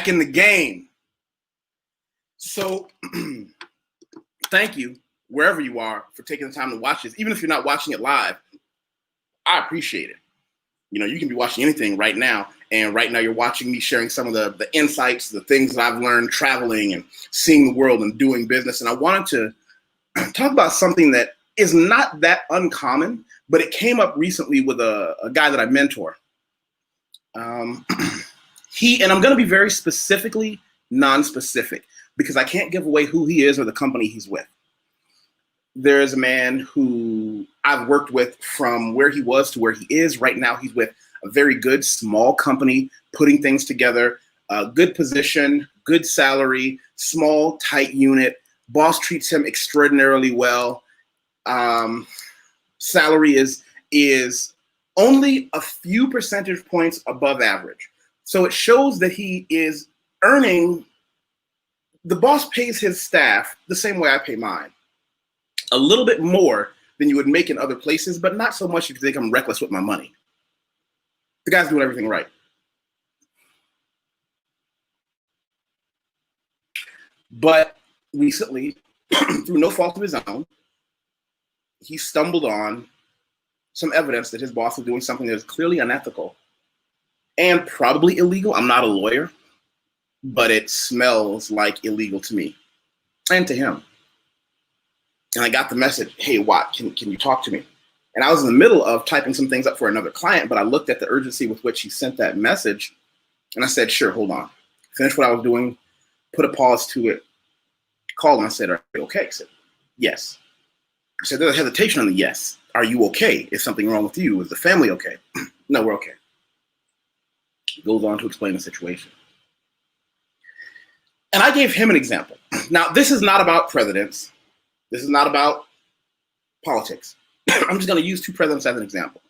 back in the game. So thank you, wherever you are, for taking the time to watch this. Even if you're not watching it live, I appreciate it. You know, you can be watching anything right now, and right now you're watching me sharing some of the insights, the things that I've learned traveling and seeing the world and doing business. And I wanted to talk about something that is not that uncommon, but it came up recently with a guy that I mentor. And I'm going to be very specifically non-specific because I can't give away who he is or the company he's with. There is a man who I've worked with from where he was to where he is. Right now, he's with a very good small company, putting things together, a good position, good salary, small, tight unit. Boss treats him extraordinarily well. Salary is only a few percentage points above average. So it shows that he is earning, the boss pays his staff the same way I pay mine. A little bit more than you would make in other places, but not so much you think I'm reckless with my money. The guy's doing everything right. But recently, through no fault of his own, he stumbled on some evidence that his boss was doing something that is clearly unethical and probably illegal. I'm not a lawyer, but it smells like illegal to me and to him. And I got the message, hey, Watt, can you talk to me? And I was in the middle of typing some things up for another client, but I looked at the urgency with which he sent that message, and I said, sure, hold on. Finished what I was doing, put a pause to it, called him. I said, are you okay? He said, yes. I said, there's a hesitation on the yes. Are you okay? Is something wrong with you? Is the family okay? No, we're okay. He goes on to explain the situation. And I gave him an example. Now, this is not about presidents. This is not about politics. I'm just going to use two presidents as an example.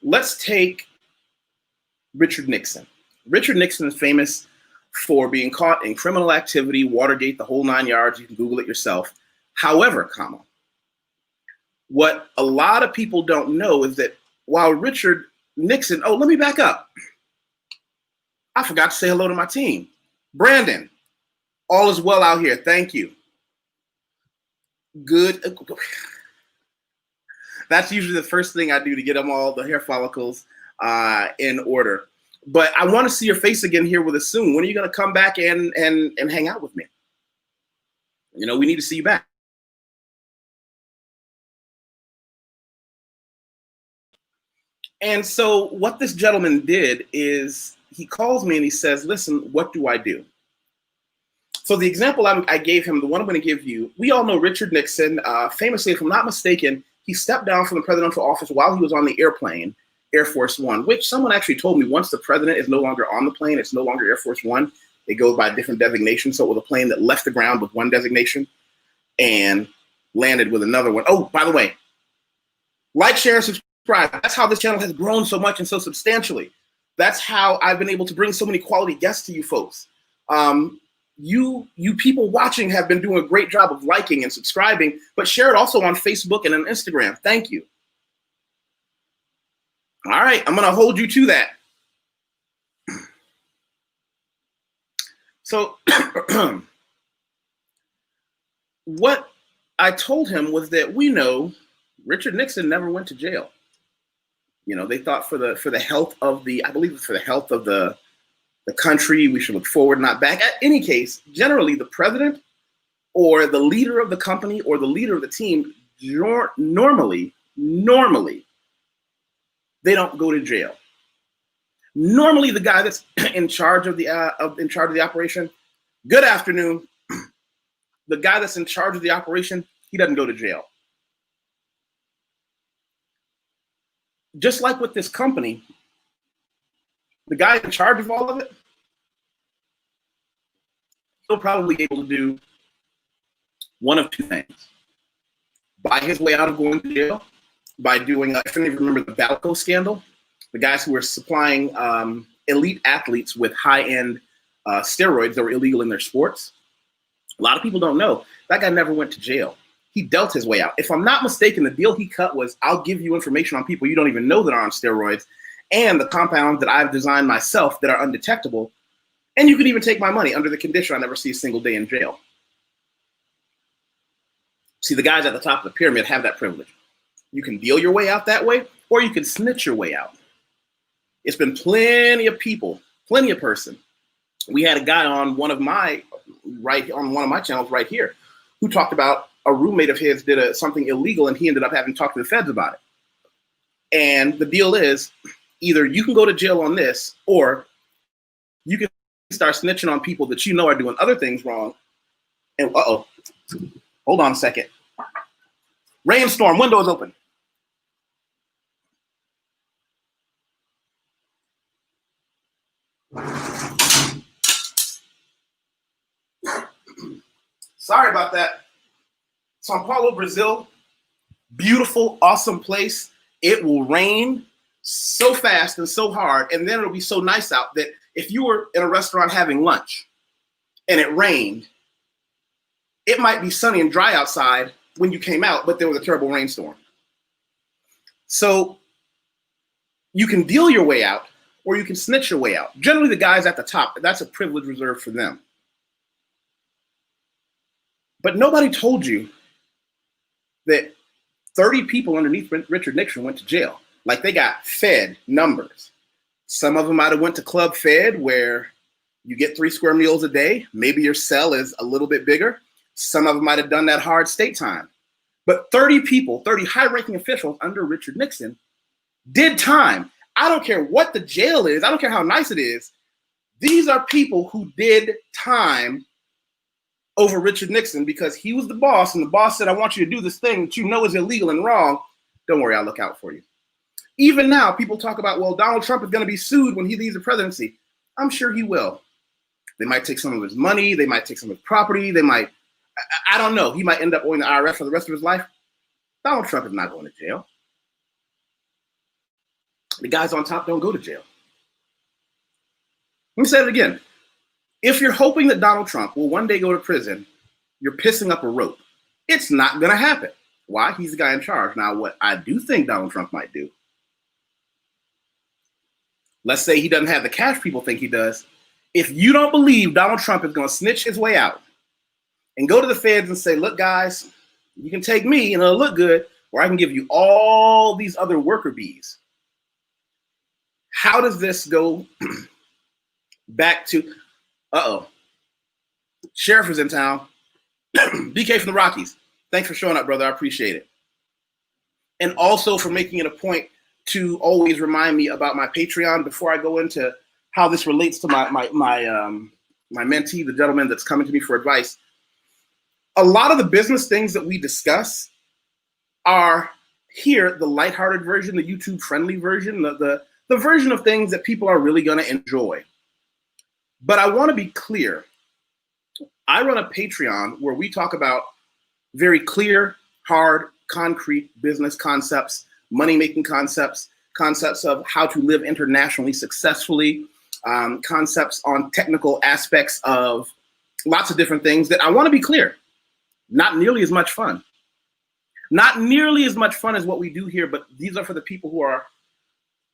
Let's take Richard Nixon. Richard Nixon is famous for being caught in criminal activity, Watergate, the whole 9 yards. You can Google it yourself. However, what a lot of people don't know is that while Richard Nixon, oh, let me back up. I forgot to say hello to my team. Brandon, all is well out here. Thank you. Good. That's usually the first thing I do to get them all, the hair follicles, in order. But I want to see your face again here with us soon. When are you going to come back and hang out with me? You know, we need to see you back. And so what this gentleman did is he calls me and he says, listen, what do I do? So the example I gave him, the one I'm going to give you, we all know Richard Nixon, famously, if I'm not mistaken, he stepped down from the presidential office while he was on the airplane, Air Force One, which someone actually told me once the president is no longer on the plane, it's no longer Air Force One. It goes by a different designation. So it was a plane that left the ground with one designation and landed with another one. Oh, by the way, like, share, and subscribe. That's how this channel has grown so much and so substantially. That's how I've been able to bring so many quality guests to you folks. You people watching have been doing a great job of liking and subscribing, but share it also on Facebook and on Instagram. Thank you. All right, I'm going to hold you to that. So what I told him was that we know Richard Nixon never went to jail. You know, they thought for the health of the, I believe for the health of the country, we should look forward, not back. In any case, generally the president or the leader of the company or the leader of the team, normally, they don't go to jail. Normally, the guy that's in charge of the operation, good afternoon. The guy that's in charge of the operation, he doesn't go to jail. Just like with this company, the guy in charge of all of it, he'll probably be able to do one of two things. Buy his way out of going to jail by doing, if any of you remember the Balco scandal, the guys who were supplying elite athletes with high-end steroids that were illegal in their sports. A lot of people don't know that guy never went to jail. He dealt his way out. If I'm not mistaken, the deal he cut was, I'll give you information on people you don't even know that are on steroids and the compounds that I've designed myself that are undetectable, And you can even take my money under the condition I never see a single day in jail. See, the guys at the top of the pyramid have that privilege. You can deal your way out that way, or you can snitch your way out. It's been plenty of people, plenty of person. We had a guy on one of my channels right here who talked about a roommate of his did something illegal, and he ended up having to talk to the feds about it. And the deal is, either you can go to jail on this, or you can start snitching on people that you know are doing other things wrong. And hold on a second. Rainstorm, windows open. Sorry about that. São Paulo, Brazil, beautiful, awesome place. It will rain so fast and so hard, and then it'll be so nice out that if you were in a restaurant having lunch and it rained, it might be sunny and dry outside when you came out, but there was a terrible rainstorm. So you can deal your way out, or you can snitch your way out. Generally, the guys at the top, that's a privilege reserved for them. But nobody told you that 30 people underneath Richard Nixon went to jail. Like, they got fed numbers. Some of them might have went to Club Fed, where you get 3 square meals a day. Maybe your cell is a little bit bigger. Some of them might have done that hard state time. But 30 people, 30 high-ranking officials under Richard Nixon did time. I don't care what the jail is. I don't care how nice it is. These are people who did time over Richard Nixon because he was the boss, and the boss said, I want you to do this thing that you know is illegal and wrong. Don't worry, I'll look out for you. Even now, people talk about, well, Donald Trump is going to be sued when he leaves the presidency. I'm sure he will. They might take some of his money. They might take some of his property. They might, I don't know. He might end up owing the IRS for the rest of his life. Donald Trump is not going to jail. The guys on top don't go to jail. Let me say it again. If you're hoping that Donald Trump will one day go to prison, you're pissing up a rope. It's not going to happen. Why? He's the guy in charge. Now, what I do think Donald Trump might do, let's say he doesn't have the cash people think he does. If you don't believe Donald Trump is going to snitch his way out and go to the feds and say, look, guys, you can take me and it'll look good, or I can give you all these other worker bees. How does this go back to, Sheriff is in town. BK from the Rockies. Thanks for showing up, brother. I appreciate it. And also for making it a point to always remind me about my Patreon before I go into how this relates to my mentee, the gentleman that's coming to me for advice. A lot of the business things that we discuss are here, the lighthearted version, the YouTube friendly version, the version of things that people are really going to enjoy. But I want to be clear. I run a Patreon where we talk about very clear, hard, concrete business concepts, money-making concepts, concepts of how to live internationally successfully, concepts on technical aspects of lots of different things that I want to be clear, not nearly as much fun. Not nearly as much fun as what we do here, but these are for the people who are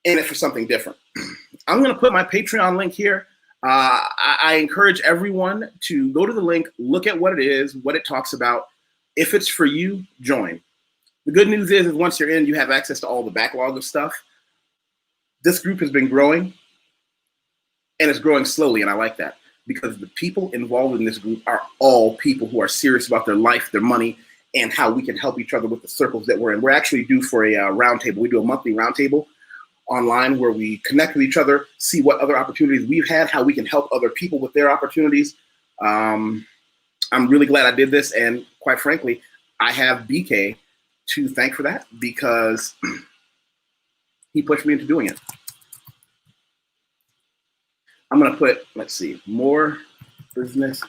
in it for something different. I'm going to put my Patreon link here. I encourage everyone to go to the link, look at what it is, what it talks about. If it's for you, join. The good news is once you're in, you have access to all the backlog of stuff. This group has been growing, and it's growing slowly, and I like that because the people involved in this group are all people who are serious about their life, their money, and how we can help each other with the circles that we're in. We're actually due for a roundtable. We do a monthly roundtable online where we connect with each other, see what other opportunities we've had, how we can help other people with their opportunities. I'm really glad I did this. And quite frankly, I have BK to thank for that because he pushed me into doing it. I'm going to put, let's see, more business,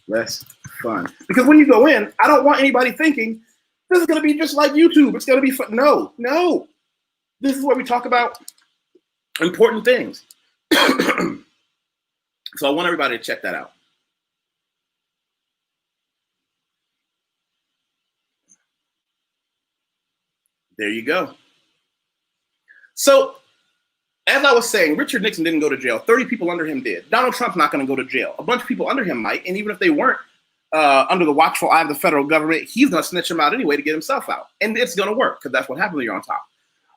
less fun. Because when you go in, I don't want anybody thinking this is going to be just like YouTube. It's going to be fun. No, no. This is where we talk about important things. So I want everybody to check that out. There you go. So as I was saying, Richard Nixon didn't go to jail. 30 people under him did. Donald Trump's not going to go to jail. A bunch of people under him might, and even if they weren't under the watchful eye of the federal government, he's going to snitch them out anyway to get himself out. And it's going to work because that's what happens when you're on top.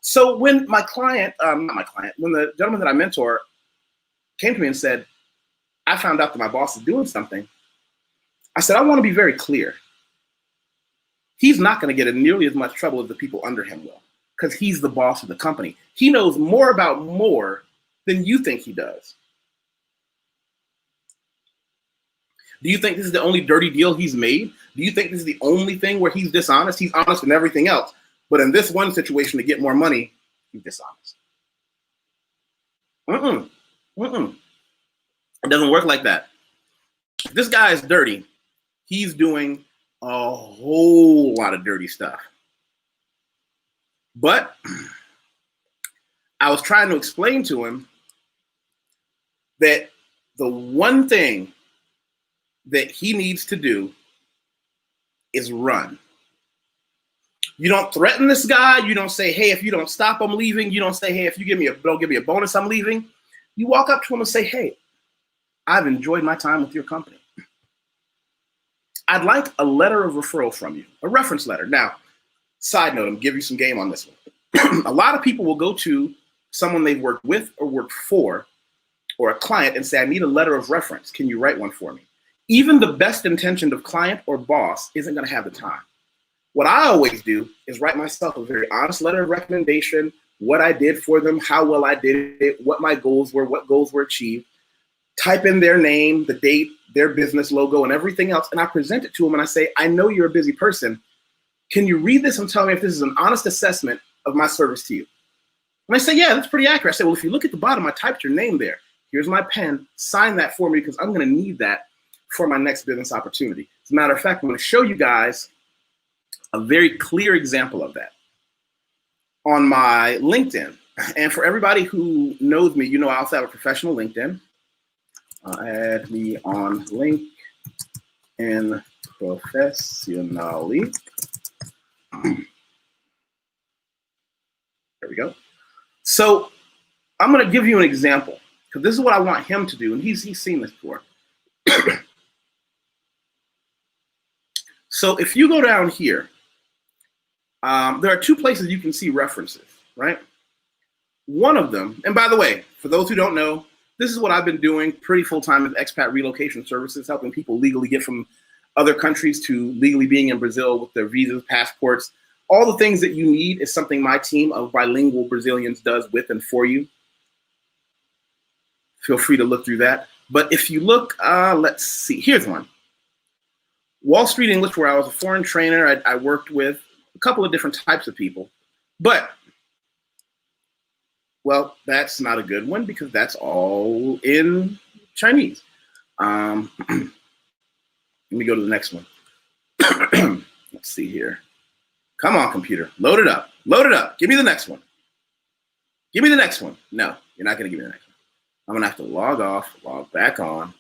So when my client, when the gentleman that I mentor came to me and said, I found out that my boss is doing something, I said, I want to be very clear. He's not going to get in nearly as much trouble as the people under him will, because he's the boss of the company. He knows more about more than you think he does. Do you think this is the only dirty deal he's made? Do you think this is the only thing where he's dishonest? He's honest in everything else. But in this one situation to get more money, he's dishonest. It doesn't work like that. If this guy is dirty, he's doing a whole lot of dirty stuff. But I was trying to explain to him that the one thing that he needs to do is run. You don't threaten this guy. You don't say, hey, if you don't stop, I'm leaving. You don't say, hey, if you don't give me a bonus, I'm leaving. You walk up to him and say, hey, I've enjoyed my time with your company. I'd like a letter of referral from you, a reference letter. Now, side note, I'm give you some game on this one. A lot of people will go to someone they've worked with or worked for or a client and say, I need a letter of reference. Can you write one for me? Even the best intentioned of client or boss isn't going to have the time. What I always do is write myself a very honest letter of recommendation, what I did for them, how well I did it, what my goals were, what goals were achieved, type in their name, the date, their business logo, and everything else, and I present it to them and I say, I know you're a busy person. Can you read this and tell me if this is an honest assessment of my service to you? And they say, yeah, that's pretty accurate. I say, well, if you look at the bottom, I typed your name there. Here's my pen. Sign that for me because I'm going to need that for my next business opportunity. As a matter of fact, I'm going to show you guys a very clear example of that on my LinkedIn. And for everybody who knows me, you know I also have a professional LinkedIn. Add me on LinkedIn professionally. There we go. So I'm going to give you an example because this is what I want him to do, and he's seen this before. So if you go down here, there are two places you can see references, right? One of them, and by the way, for those who don't know, this is what I've been doing pretty full-time with expat relocation services, helping people legally get from other countries to legally being in Brazil with their visas, passports. All the things that you need is something my team of bilingual Brazilians does with and for you. Feel free to look through that. But if you look, let's see, here's one. Wall Street English, where I was a foreign trainer. I worked with a couple of different types of people. But, well, that's not a good one because that's all in Chinese. Let me go to the next one. Let's see here. Come on, computer. Load it up. Load it up. Give me the next one. Give me the next one. No, you're not going to give me the next one. I'm going to have to log off, log back on.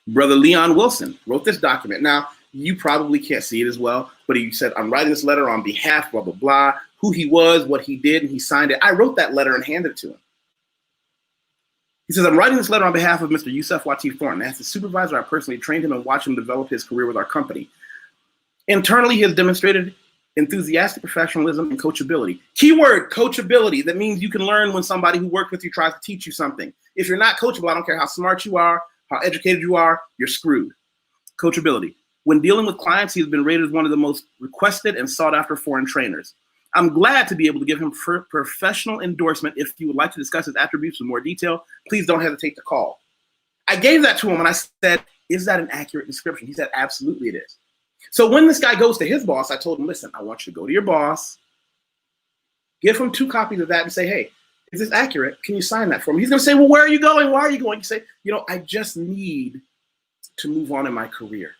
Brother Leon Wilson wrote this document. Now, you probably can't see it as well, but he said, I'm writing this letter on behalf, blah, blah, blah, who he was, what he did, and he signed it. I wrote that letter and handed it to him. He says, I'm writing this letter on behalf of Mr. YusefWateef Thornton. As his supervisor, I personally trained him and watched him develop his career with our company. Internally, he has demonstrated enthusiastic professionalism and coachability. Keyword, coachability. That means you can learn when somebody who worked with you tries to teach you something. If you're not coachable, I don't care how smart you are, how educated you are, you're screwed. Coachability. When dealing with clients, he has been rated as one of the most requested and sought after foreign trainers. I'm glad to be able to give him professional endorsement. If you would like to discuss his attributes in more detail, please don't hesitate to call. I gave that to him and I said, is that an accurate description? He said, absolutely it is. So when this guy goes to his boss, I told him, listen, I want you to go to your boss, give him 2 copies of that and say, hey, is this accurate? Can you sign that for me? He's going to say, well, where are you going? Why are you going? You say, you know, I just need to move on in my career.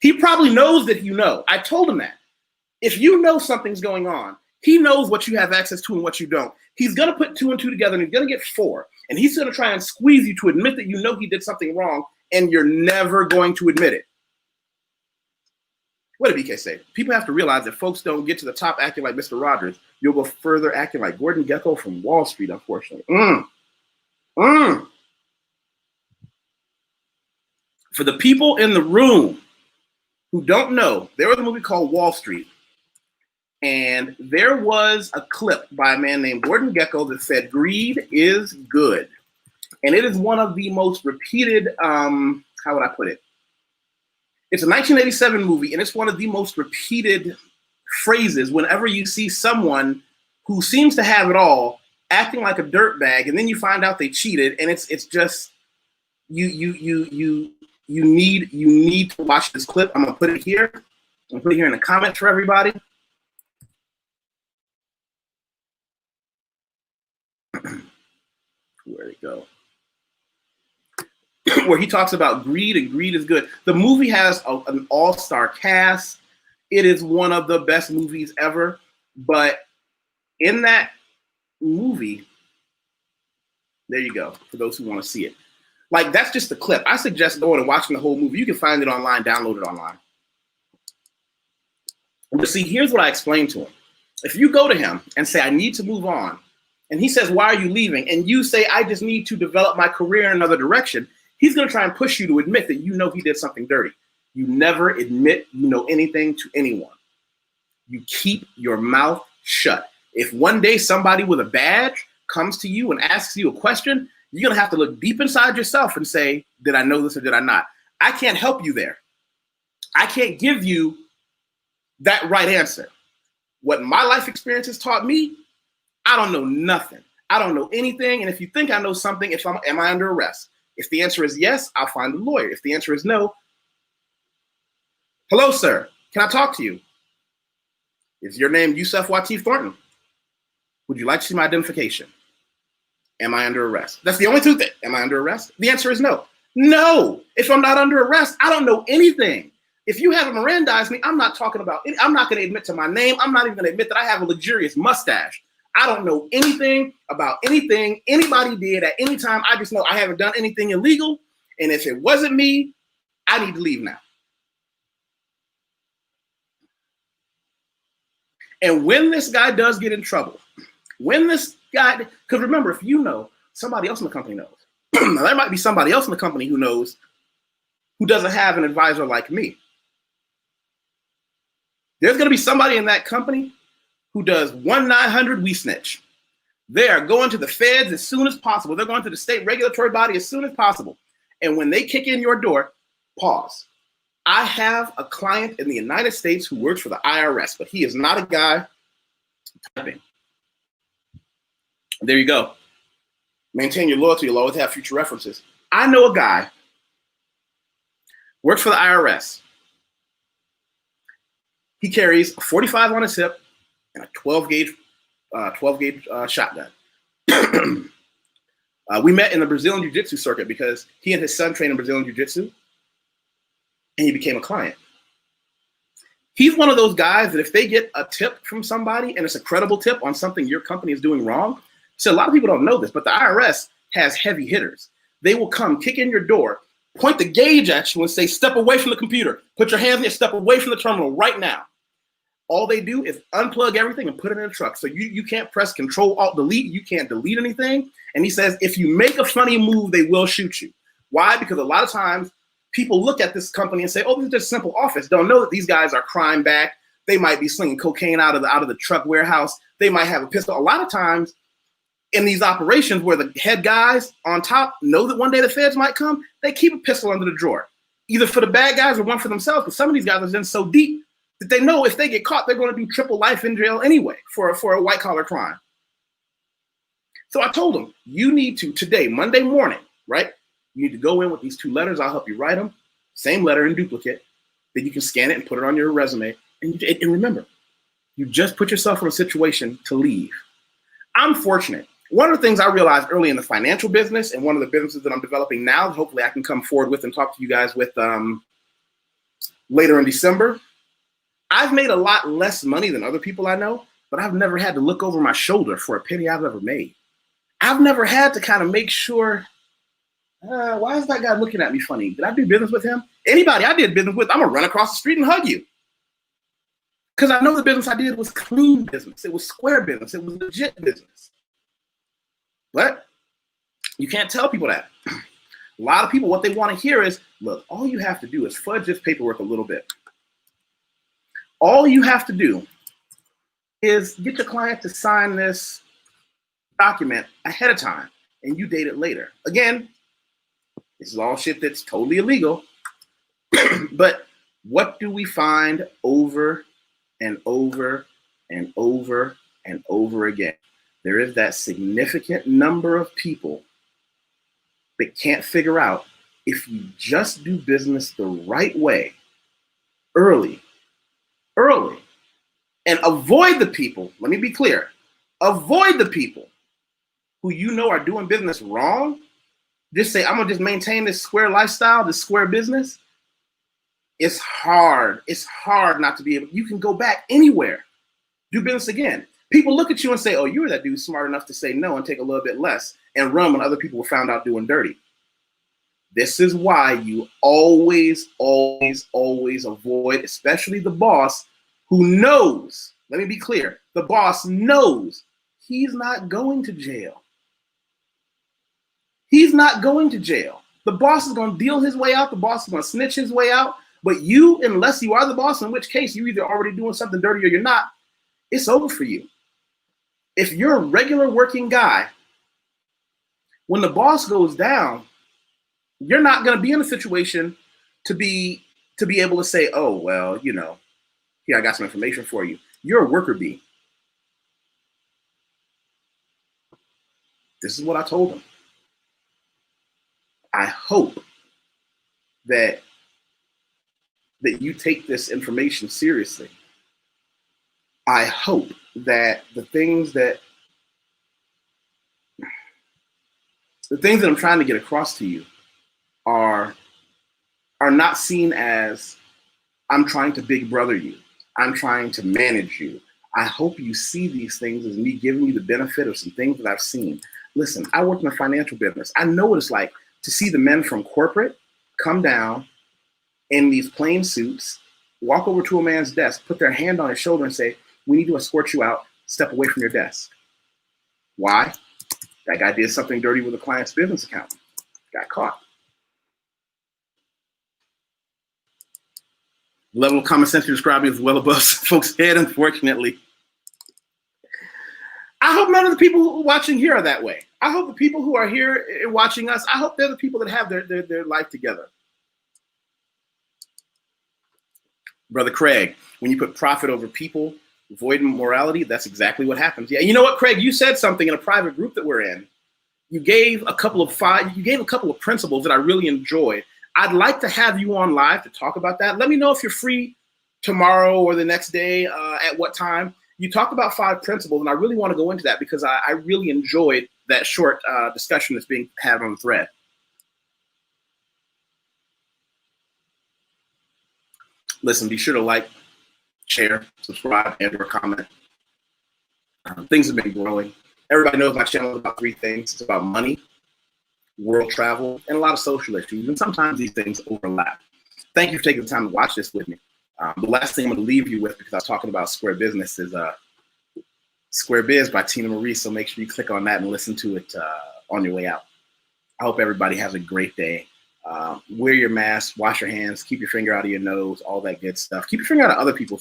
He probably knows that you know. I told him that. If you know something's going on, he knows what you have access to and what you don't. He's going to put 2 and 2 together and he's going to get 4. And he's going to try and squeeze you to admit that you know he did something wrong and you're never going to admit it. What did BK say? People have to realize that folks don't get to the top acting like Mr. Rogers. You'll go further acting like Gordon Gekko from Wall Street, unfortunately. For the people in the room who don't know, there was a movie called Wall Street. And there was a clip by a man named Gordon Gekko that said, greed is good. And it is one of the most repeated, how would I put it? It's a 1987 movie, and it's one of the most repeated phrases whenever you see someone who seems to have it all acting like a dirtbag, and then you find out they cheated, and it's just you need to watch this clip. I'm gonna put it here. I'm gonna put it here in the comments for everybody. Where'd it go? Where he talks about greed and greed is good. The movie has an all-star cast. It is one of the best movies ever. But in that movie, there you go, for those who want to see it. Like, that's just the clip. I suggest going and watching the whole movie. You can find it online, download it online. But see, here's what I explained to him. If you go to him and say, I need to move on, and he says, why are you leaving? And you say, I just need to develop my career in another direction, he's going to try and push you to admit that you know he did something dirty. You never admit you know anything to anyone. You keep your mouth shut. If one day somebody with a badge comes to you and asks you a question, you're going to have to look deep inside yourself and say, did I know this or did I not? I can't help you there. I can't give you that right answer. What my life experience has taught me, I don't know nothing. I don't know anything. And if you think I know something, am I under arrest? If the answer is yes, I'll find a lawyer. If the answer is no, hello, sir. Can I talk to you? Is your name YusefWateef Thornton? Would you like to see my identification? Am I under arrest? That's the only two things. Am I under arrest? The answer is no. No. If I'm not under arrest, I don't know anything. If you haven't Mirandized me, I'm not talking about it. I'm not going to admit to my name. I'm not even going to admit that I have a luxurious mustache. I don't know anything about anything anybody did at any time. I just know I haven't done anything illegal. And if it wasn't me, I need to leave now. And when this guy does get in trouble, when this guy, because remember, if you know, somebody else in the company knows. Now, there might be somebody else in the company who knows, who doesn't have an advisor like me. There's going to be somebody in that company who does 1-900 we snitch. They are going to the feds as soon as possible. They're going to the state regulatory body as soon as possible. And when they kick in your door, pause. I have a client in the United States who works for the IRS, but he is not a guy typing. There you go. Maintain your loyalty. You'll always have future references. I know a guy, works for the IRS. He carries a 45 on his hip and a 12 gauge shotgun. We met in the Brazilian Jiu-Jitsu circuit because he and his son train in Brazilian Jiu-Jitsu, and he became a client. He's one of those guys that if they get a tip from somebody and it's a credible tip on something your company is doing wrong, so a lot of people don't know this, but the IRS has heavy hitters. They will come, kick in your door, point the gauge at you and say, step away from the computer. Put your hands in there, step away from the terminal right now. All they do is unplug everything and put it in a truck. So you can't press Control-Alt-Delete. You can't delete anything. And he says, if you make a funny move, they will shoot you. Why? Because a lot of times people look at this company and say, oh, this is just a simple office. Don't know that these guys are crime back. They might be slinging cocaine out of the truck warehouse. They might have a pistol. A lot of times in these operations where the head guys on top know that one day the feds might come, they keep a pistol under the drawer, either for the bad guys or one for themselves. Because some of these guys are in so deep that they know if they get caught, they're going to do triple life in jail anyway for a white collar crime. So I told him, you need to today, Monday morning, right? You need to go in with these 2 letters. I'll help you write them. Same letter in duplicate. Then you can scan it and put it on your resume. And remember, you just put yourself in a situation to leave. I'm fortunate. One of the things I realized early in the financial business and one of the businesses that I'm developing now, hopefully I can come forward with and talk to you guys with later in December. I've made a lot less money than other people I know, but I've never had to look over my shoulder for a penny I've ever made. I've never had to kind of make sure, why is that guy looking at me funny? Did I do business with him? Anybody I did business with, I'm going to run across the street and hug you. Because I know the business I did was clean business. It was square business. It was legit business. But you can't tell people that. A lot of people, what they want to hear is, look, all you have to do is fudge this paperwork a little bit. All you have to do is get your client to sign this document ahead of time, and you date it later. Again, this is all shit that's totally illegal. But what do we find over and over and over and over again? There is that significant number of people that can't figure out, if you just do business the right way, early, and avoid the people, let me be clear, avoid the people who you know are doing business wrong. Just say, I'm gonna just maintain this square lifestyle, this square business. It's hard. It's hard not to be able, you can go back anywhere, do business again. People look at you and say, oh, you were that dude smart enough to say no and take a little bit less and run when other people were found out doing dirty. This is why you always, always, always avoid, especially the boss who knows, let me be clear, the boss knows he's not going to jail. He's not going to jail. The boss is going to deal his way out. The boss is going to snitch his way out. But you, unless you are the boss, in which case you're either already doing something dirty or you're not, it's over for you. If you're a regular working guy, when the boss goes down, you're not going to be in a situation to be able to say, oh, well, you know, here, I got some information for you. You're a worker bee. This is what I told him. I hope that you take this information seriously. I hope that the things that I'm trying to get across to you are not seen as I'm trying to big brother you. I'm trying to manage you. I hope you see these things as me giving you the benefit of some things that I've seen. Listen, I work in the financial business. I know what it's like to see the men from corporate come down in these plain suits, walk over to a man's desk, put their hand on his shoulder and say, we need to escort you out, step away from your desk. Why? That guy did something dirty with a client's business account. Got caught. The level of common sense you're describing is well above folks' head, unfortunately. I hope none of the people watching here are that way. I hope the people who are here watching us, I hope they're the people that have their life together. Brother Craig, when you put profit over people, avoid morality, that's exactly what happens. Yeah, you know what, Craig, you said something in a private group that we're in. You gave a couple of principles that I really enjoyed. I'd like to have you on live to talk about that. Let me know if you're free tomorrow or the next day, at what time. You talked about 5 principles, and I really want to go into that because I really enjoyed that short discussion that's being had on the thread. Listen, be sure to like, share, subscribe, and/or comment. Things have been growing. Everybody knows my channel is about 3 things. It's about money, world travel, and a lot of social issues. And sometimes these things overlap. Thank you for taking the time to watch this with me. The last thing I'm going to leave you with, because I was talking about Square Business, is Square Biz by Tina Marie. So make sure you click on that and listen to it on your way out. I hope everybody has a great day. Wear your mask, wash your hands, keep your finger out of your nose, all that good stuff. Keep your finger out of other people's